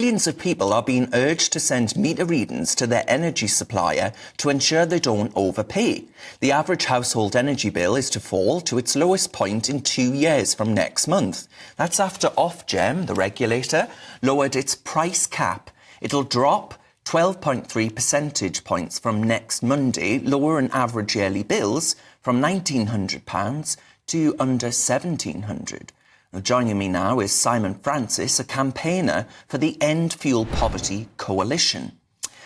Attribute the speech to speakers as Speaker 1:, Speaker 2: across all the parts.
Speaker 1: Millions of people are being urged to send meter readings to their energy supplier to ensure they don't overpay. The average household energy bill is to fall to its lowest point in 2 years from next month. That's after Ofgem, the regulator, lowered its price cap. It'll drop 12.3 percentage points from next Monday, lowering average yearly bills from £1,900 to under £1,700. Now, joining me now is Simon Francis, a campaigner for the End Fuel Poverty Coalition.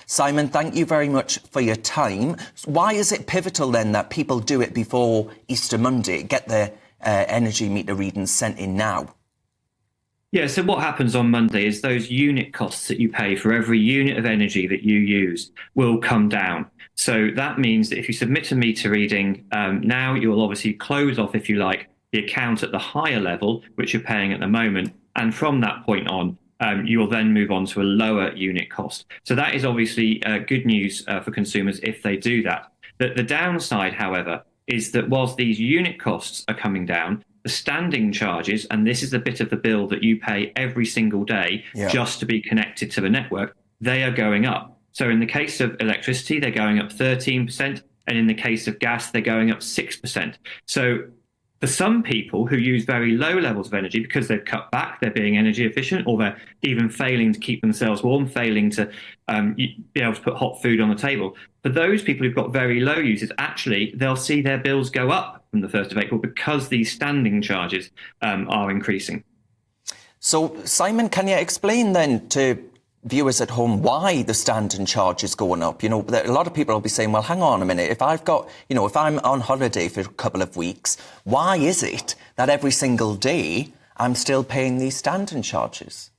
Speaker 1: Simon, thank you very much for your time. Why is it pivotal then that people do it before Easter Monday, get their energy meter readings sent in now?
Speaker 2: Yeah, so what happens on Monday is those unit costs that you pay for every unit of energy that you use will come down. So that means that if you submit a meter reading now, you'll obviously close off, if you like, the account at the higher level, which you're paying at the moment. And from that point on, you will then move on to a lower unit cost. So that is obviously good news for consumers if they do that. The downside, however, is that whilst these unit costs are coming down, the standing charges, and this is the bit of the bill that you pay every single day just to be connected to the network, they are going up. So in the case of electricity, they're going up 13%, and in the case of gas, they're going up 6%. So for some people who use very low levels of energy because they've cut back, they're being energy efficient, or they're even failing to keep themselves warm, failing to be able to put hot food on the table. For those people who've got very low uses, actually, they'll see their bills go up from the 1st of April because these standing charges are increasing.
Speaker 1: So, Simon, can you explain then to viewers at home why the standing charge is going up? You know, a lot of people will be saying, well, hang on a minute, if I've got, you know, if I'm on holiday for a couple of weeks, why is it that every single day I'm still paying these standing charges?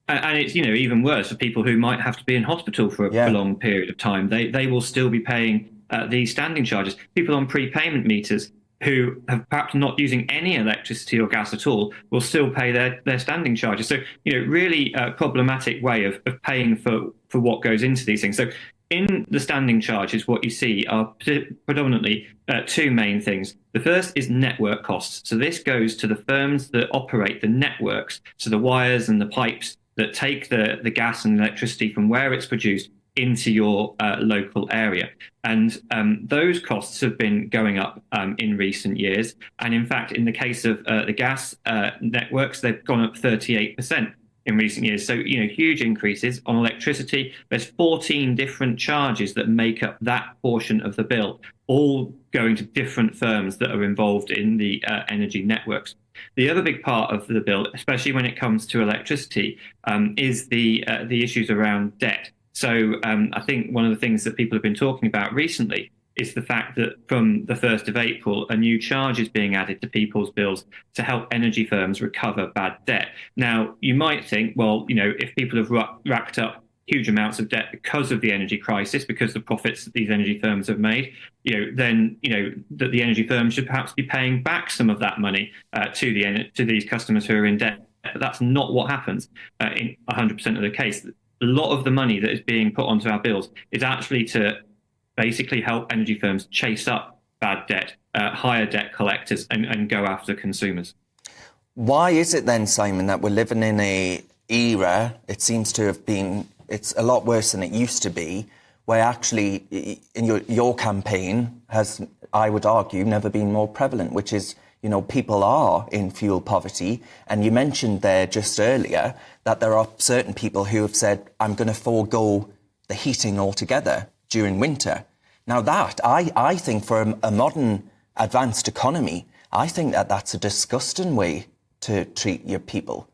Speaker 2: And it's, you know, even worse for people who might have to be in hospital for a prolonged period of time. They will still be paying these standing charges. People on prepayment meters who have perhaps not using any electricity or gas at all will still pay their standing charges. So, you know, really a problematic way of paying for what goes into these things. So in the standing charges, what you see are predominantly two main things. The first is network costs. So this goes to the firms that operate the networks, so the wires and the pipes that take the gas and electricity from where it's produced into your local area. And those costs have been going up in recent years. And in fact, in the case of the gas networks, they've gone up 38% in recent years. So, you know, huge increases on electricity. There's 14 different charges that make up that portion of the bill, all going to different firms that are involved in the energy networks. The other big part of the bill, especially when it comes to electricity, is the issues around debt. So I think one of the things that people have been talking about recently is the fact that from the 1st of April, a new charge is being added to people's bills to help energy firms recover bad debt. Now, you might think, well, you know, if people have racked up huge amounts of debt because of the energy crisis, because of the profits that these energy firms have made, you know, then, you know, that the energy firms should perhaps be paying back some of that money to these customers who are in debt. But that's not what happens in 100% of the case. A lot of the money that is being put onto our bills is actually to basically help energy firms chase up bad debt, hire debt collectors and go after consumers.
Speaker 1: Why is it then, Simon, that we're living in a era, it seems to have been, it's a lot worse than it used to be, where actually in your campaign has, I would argue, never been more prevalent, which is, you know, people are in fuel poverty. And you mentioned there just earlier that there are certain people who have said, I'm going to forego the heating altogether during winter. Now that, I think for a modern advanced economy, I think that that's a disgusting way to treat your people.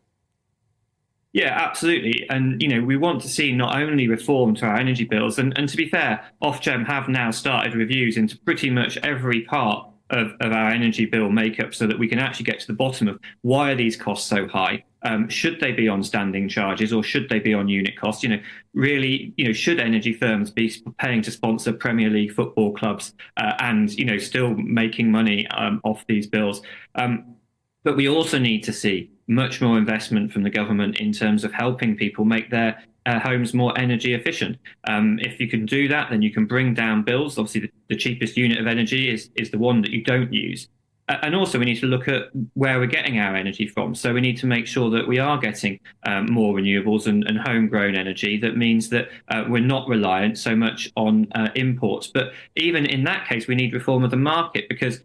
Speaker 2: Yeah, absolutely. And, you know, we want to see not only reform to our energy bills, and to be fair, Ofgem have now started reviews into pretty much every part of our energy bill makeup so that we can actually get to the bottom of why are these costs so high? Should they be on standing charges or should they be on unit costs? You know, really, you know, should energy firms be paying to sponsor Premier League football clubs and, you know, still making money off these bills? But we also need to see much more investment from the government in terms of helping people make their homes more energy efficient. If you can do that, then you can bring down bills. Obviously, the cheapest unit of energy is the one that you don't use. And also, we need to look at where we're getting our energy from. So we need to make sure that we are getting more renewables and homegrown energy. That means that we're not reliant so much on imports. But even in that case, we need reform of the market, because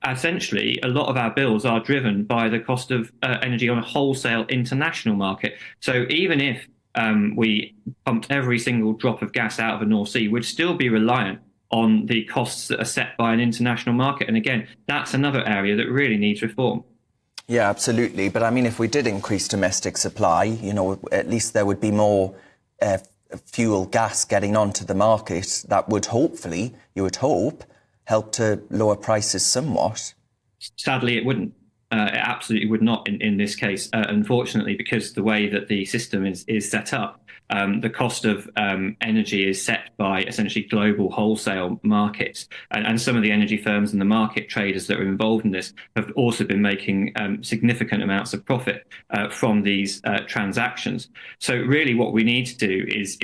Speaker 2: essentially a lot of our bills are driven by the cost of energy on a wholesale international market. So even if we pumped every single drop of gas out of the North Sea, we'd still be reliant on the costs that are set by an international market. And again, that's another area that really needs reform.
Speaker 1: Yeah, absolutely. But I mean, if we did increase domestic supply, you know, at least there would be more fuel gas getting onto the market that would hopefully, you would hope, help to lower prices somewhat.
Speaker 2: Sadly, it wouldn't. It absolutely would not in this case, unfortunately, because the way that the system is set up, the cost of energy is set by essentially global wholesale markets. And some of the energy firms and the market traders that are involved in this have also been making significant amounts of profit from these transactions. So really what we need to do is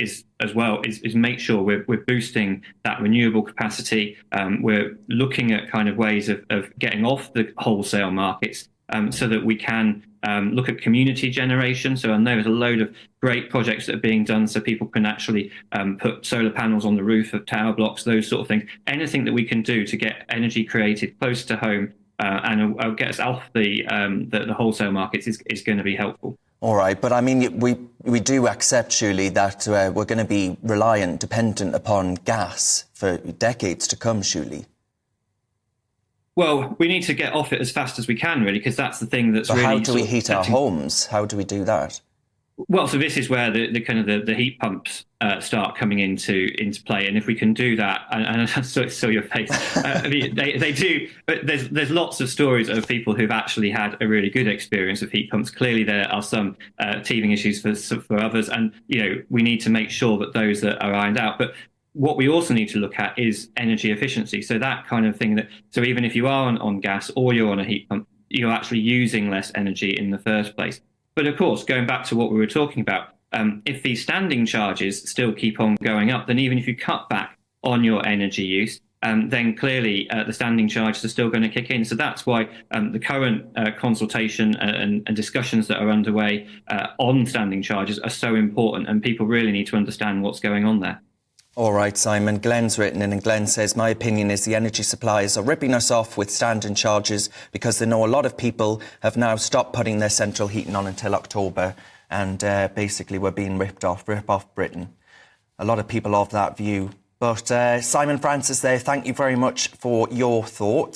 Speaker 2: make sure we're boosting that renewable capacity. We're looking at kind of ways of getting off the wholesale markets so that we can look at community generation. So I know there's a load of great projects that are being done so people can actually put solar panels on the roof of tower blocks, those sort of things. Anything that we can do to get energy created close to home and get us off the wholesale markets is going to be helpful.
Speaker 1: All right, but I mean, we do accept, surely, that we're going to be dependent upon gas for decades to come, surely.
Speaker 2: Well, we need to get off it as fast as we can, really, because that's the thing that's really.
Speaker 1: How do we heat our homes? How do we do that?
Speaker 2: Well, so this is where the kind of the heat pumps start coming into play, and if we can do that, and I saw your face, I mean, they do. But there's lots of stories of people who've actually had a really good experience of heat pumps. Clearly, there are some teething issues for others, and we need to make sure that those are ironed out. But what we also need to look at is energy efficiency. So that kind of thing so even if you are on gas or you're on a heat pump, you're actually using less energy in the first place. But of course, going back to what we were talking about, if these standing charges still keep on going up, then even if you cut back on your energy use, then clearly the standing charges are still going to kick in. So that's why the current consultation and discussions that are underway on standing charges are so important, and people really need to understand what's going on there.
Speaker 1: All right, Simon. Glenn's written in, and Glenn says, my opinion is the energy suppliers are ripping us off with standing charges because they know a lot of people have now stopped putting their central heating on until October, and basically we're being rip off Britain. A lot of people of that view. But Simon Francis there, thank you very much for your thoughts.